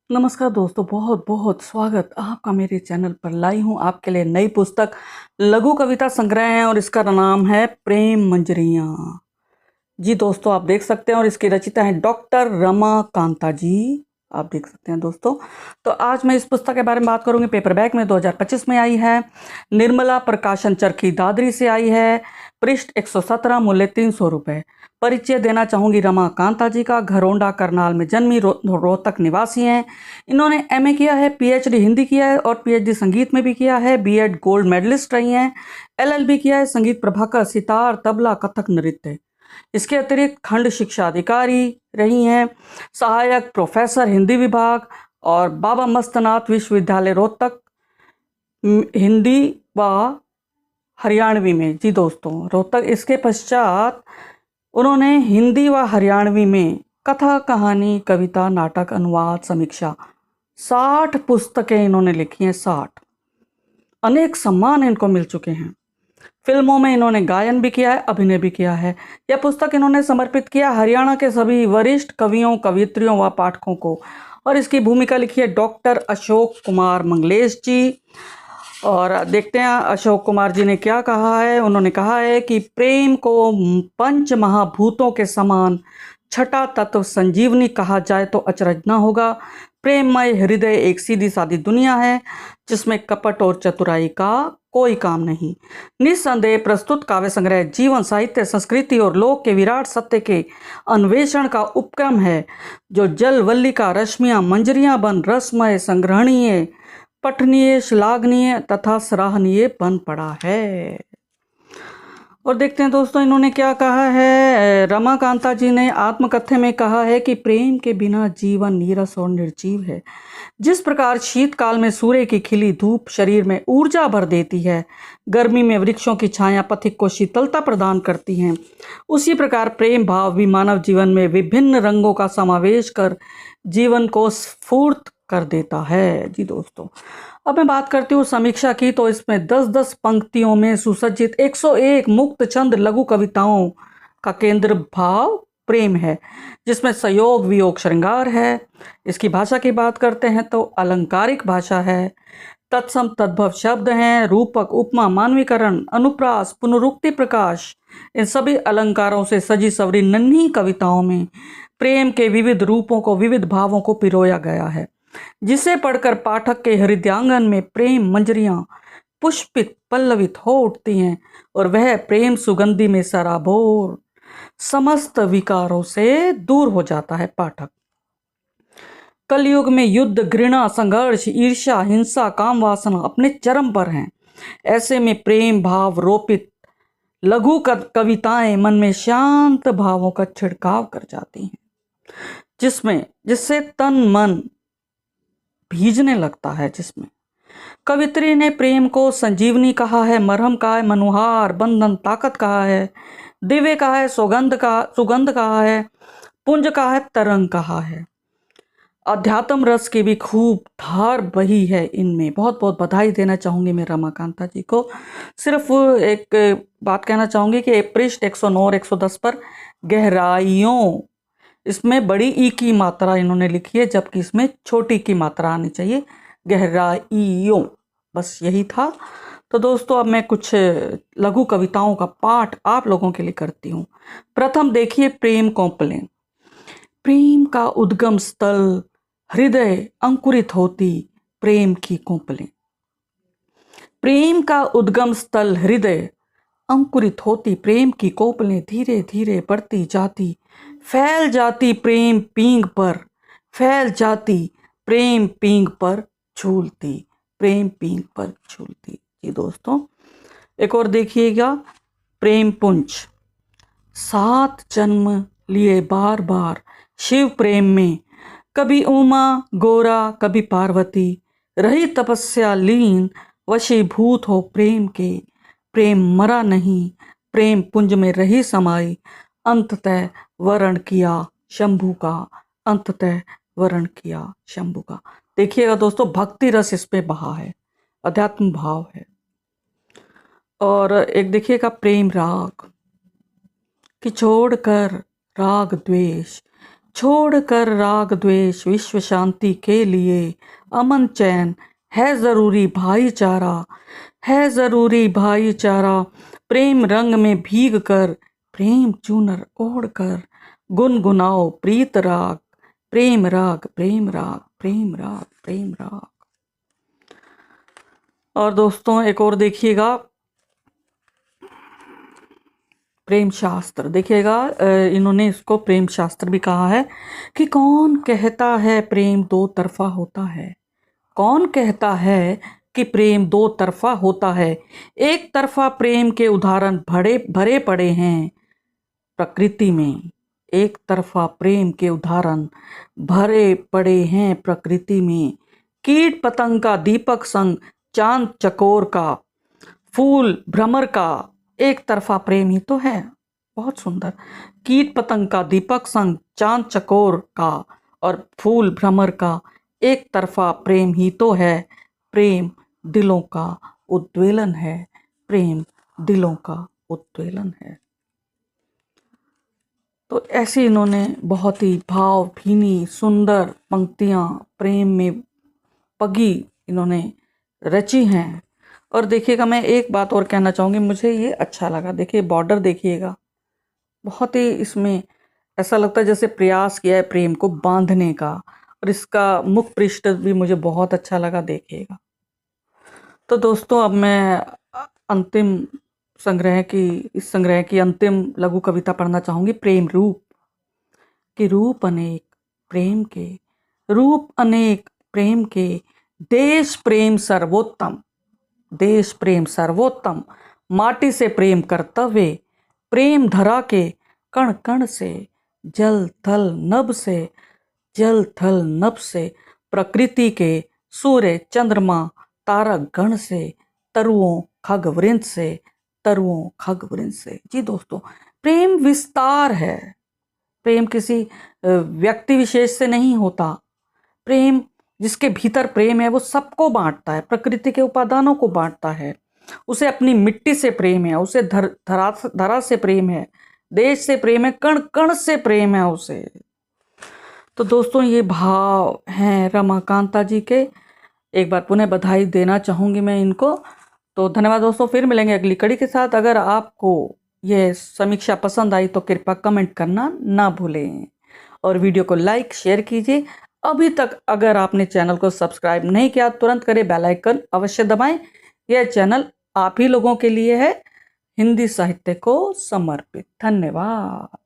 नमस्कार दोस्तों, बहुत बहुत स्वागत आपका मेरे चैनल पर। लाई हूँ आपके लिए नई पुस्तक, लघु कविता संग्रह है और इसका नाम है प्रेम मंजरियाँ। जी दोस्तों, आप देख सकते हैं और इसकी रचिता है डॉक्टर रमा कांता जी। आप देख सकते हैं दोस्तों। तो आज मैं इस पुस्तक के बारे में बात करूंगी। पेपरबैक में 2025 में आई है। निर्मला प्रकाशन चरखी दादरी से आई है। पृष्ठ 117, मूल्य 300 रुपये। परिचय देना चाहूंगी रमा कांता जी का। घरोंडा करनाल में जन्मी, रोहतक निवासी हैं। इन्होंने एमए किया है, पीएचडी हिंदी किया है और पीएचडी संगीत में भी किया है। बीएड गोल्ड मेडलिस्ट रही हैं। एलएलबी किया है, संगीत प्रभाकर, सितार, तबला, कथक नृत्य। इसके अतिरिक्त खंड शिक्षा अधिकारी रही हैं, सहायक प्रोफेसर हिंदी विभाग और बाबा मस्तनाथ विश्वविद्यालय रोहतक हिंदी व हरियाणवी में। जी दोस्तों, रोहतक। इसके पश्चात उन्होंने हिंदी व हरियाणवी में कथा, कहानी, कविता, नाटक, अनुवाद, समीक्षा 60 पुस्तकें इन्होंने लिखी हैं। 60। अनेक सम्मान इनको मिल चुके हैं। फिल्मों में इन्होंने गायन भी किया है, अभिनय भी किया है। यह पुस्तक इन्होंने समर्पित किया हरियाणा के सभी वरिष्ठ कवियों, कवियत्रियों व पाठकों को। और इसकी भूमिका लिखी है डॉक्टर अशोक कुमार मंगलेश जी। और देखते हैं अशोक कुमार जी ने क्या कहा है। उन्होंने कहा है कि प्रेम को पंच महाभूतों के समान छठा तत्व संजीवनी कहा जाए तो अचरज न होगा। प्रेममय हृदय एक सीधी सादी दुनिया है जिसमें कपट और चतुराई का कोई काम नहीं। निस्संदेह प्रस्तुत काव्य संग्रह जीवन, साहित्य, संस्कृति और लोक के विराट सत्य के अन्वेषण का उपक्रम है, जो जल वल्लिका रश्मियां मंजरियां बन रसमय, संग्रहणीय, पठनीय, श्लाघनीय तथा सराहनीय बन पड़ा है। और देखते हैं दोस्तों इन्होंने क्या कहा है। रमा कांता जी ने आत्मकथ्य में कहा है कि प्रेम के बिना जीवन नीरस और निर्जीव है। जिस प्रकार शीतकाल में सूर्य की खिली धूप शरीर में ऊर्जा भर देती है, गर्मी में वृक्षों की छाया पथिक को शीतलता प्रदान करती हैं, उसी प्रकार प्रेम भाव भी मानव जीवन में विभिन्न रंगों का समावेश कर जीवन को स्फूर्त कर देता है। जी दोस्तों, अब मैं बात करती हूँ समीक्षा की। तो इसमें 10-10 पंक्तियों में सुसज्जित 101 मुक्त छंद लघु कविताओं का केंद्र भाव प्रेम है, जिसमें संयोग, वियोग, श्रृंगार है। इसकी भाषा की बात करते हैं तो अलंकारिक भाषा है। तत्सम तद्भव शब्द हैं, रूपक, उपमा, मानवीकरण, अनुप्रास, पुनरुक्ति, प्रकाश, इन सभी अलंकारों से सजी सवरी नन्ही कविताओं में प्रेम के विविध रूपों को, विविध भावों को पिरोया गया है, जिसे पढ़कर पाठक के हृदयांगन में प्रेम मंजरियां पुष्पित पल्लवित हो उठती हैं और वह प्रेम सुगंधि में सराबोर समस्त विकारों से दूर हो जाता है पाठक। कलयुग में युद्ध, घृणा, संघर्ष, ईर्ष्या, हिंसा, काम वासना अपने चरम पर हैं। ऐसे में प्रेम भाव रोपित लघु कविताएं मन में शांत भावों का छिड़काव कर जाती हैं, जिससे तन मन भीजने लगता है। जिसमें कवित्री ने प्रेम को संजीवनी कहा है, मरहम कहा है, मनुहार, बंधन, ताकत कहा है, दिव्य कहा है, सुगंध कहा है, पुंज कहा है, तरंग कहा है। अध्यात्म रस की भी खूब धार बही है इनमें। बहुत बहुत बधाई देना चाहूंगी मैं रमा कांता जी को। सिर्फ एक बात कहना चाहूंगी कि पृष्ठ 109 और 110 पर गहराइयों, इसमें बड़ी ई की मात्रा इन्होंने लिखी है, जबकि इसमें छोटी की मात्रा आनी चाहिए, गहराइयों। बस यही था। तो दोस्तों, अब मैं कुछ लघु कविताओं का पाठ आप लोगों के लिए करती हूँ। प्रथम देखिए, प्रेम कौंपलें। प्रेम का उद्गम स्थल हृदय अंकुरित होती प्रेम की कौंपलें। प्रेम का उद्गम स्थल हृदय अंकुरित होती प्रेम की कोपलें, धीरे धीरे बढ़ती जाती, फैल जाती प्रेम पींग पर, फैल जाती प्रेम पींग पर झूलती, प्रेम पींग पर झूलती। जी दोस्तों, एक और देखिएगा, प्रेम पुंज। 7 जन्म लिए बार बार शिव प्रेम में, कभी उमा गोरा, कभी पार्वती, रही तपस्या लीन, वशीभूत हो प्रेम के, प्रेम मरा नहीं, प्रेम पुंज में रही समाई, अंततः वरण किया शंभू का, अंततः वरण किया शंभू का। देखिएगा दोस्तों, भक्ति रस इस पे बहा है, अध्यात्म भाव है। और एक देखिएगा, प्रेम राग कि छोड़कर राग द्वेष, छोड़कर राग द्वेष विश्व शांति के लिए अमन चैन है जरूरी भाईचारा, है जरूरी भाईचारा। प्रेम रंग में भीग कर प्रेम चूनर ओढ़ कर गुनगुनाओ प्रीत राग, प्रेम राग प्रेम राग प्रेम राग प्रेम राग। और दोस्तों एक और देखिएगा, प्रेम शास्त्र देखिएगा, इन्होंने इसको प्रेम शास्त्र भी कहा है कि कौन कहता है प्रेम दो तरफा होता है, कौन कहता है कि प्रेम दो तरफा होता है। एक तरफा प्रेम के उदाहरण भरे भरे पड़े हैं प्रकृति में, एक तरफा प्रेम के उदाहरण भरे पड़े हैं प्रकृति में। कीट पतंग का दीपक संग चांद चकोर का, फूल भ्रमर का एक तरफा प्रेम ही तो है। बहुत सुंदर। कीट पतंग का दीपक संग चांद चकोर का और फूल भ्रमर का एक तरफा प्रेम ही तो है। प्रेम दिलों का उद्वेलन है, प्रेम दिलों का उद्वेलन है। तो ऐसे इन्होंने बहुत ही भाव भीनी सुंदर पंक्तियां प्रेम में पगी इन्होंने रची हैं। और देखिएगा, मैं एक बात और कहना चाहूँगी, मुझे ये अच्छा लगा। देखिए बॉर्डर देखिएगा, बहुत ही इसमें ऐसा लगता है जैसे प्रयास किया है प्रेम को बांधने का। और इसका मुख पृष्ठ भी मुझे बहुत अच्छा लगा, देखिएगा। तो दोस्तों अब मैं अंतिम इस संग्रह की अंतिम लघु कविता पढ़ना चाहूँगी, प्रेम रूप। कि रूप अनेक प्रेम के, रूप अनेक प्रेम के, देश प्रेम सर्वोत्तम, देश प्रेम सर्वोत्तम। माटी से प्रेम कर्तव्य, प्रेम धरा के कण कण से, जल थल नभ से, जल थल नभ से। प्रकृति के सूर्य चंद्रमा तारक गण से, तरुओं खग वृंद से, तरुओं खग वृंद से। जी दोस्तों, प्रेम विस्तार है। प्रेम किसी व्यक्ति विशेष से नहीं होता। प्रेम, जिसके भीतर प्रेम है वो सबको बांटता है, प्रकृति के उपादानों को बांटता है। उसे अपनी मिट्टी से प्रेम है, उसे धरा से प्रेम है, देश से प्रेम है, कण कण से प्रेम है उसे। तो दोस्तों ये भाव हैं रमाकांता जी के। एक बार पुनः बधाई देना चाहूँगी मैं इनको। तो धन्यवाद दोस्तों, फिर मिलेंगे अगली कड़ी के साथ। अगर आपको यह समीक्षा पसंद आई तो कृपया कमेंट करना ना भूलें और वीडियो को लाइक शेयर कीजिए। अभी तक अगर आपने चैनल को सब्सक्राइब नहीं किया तुरंत करें, बेल आइकन अवश्य दबाएं। यह चैनल आप ही लोगों के लिए है, हिंदी साहित्य को समर्पित। धन्यवाद।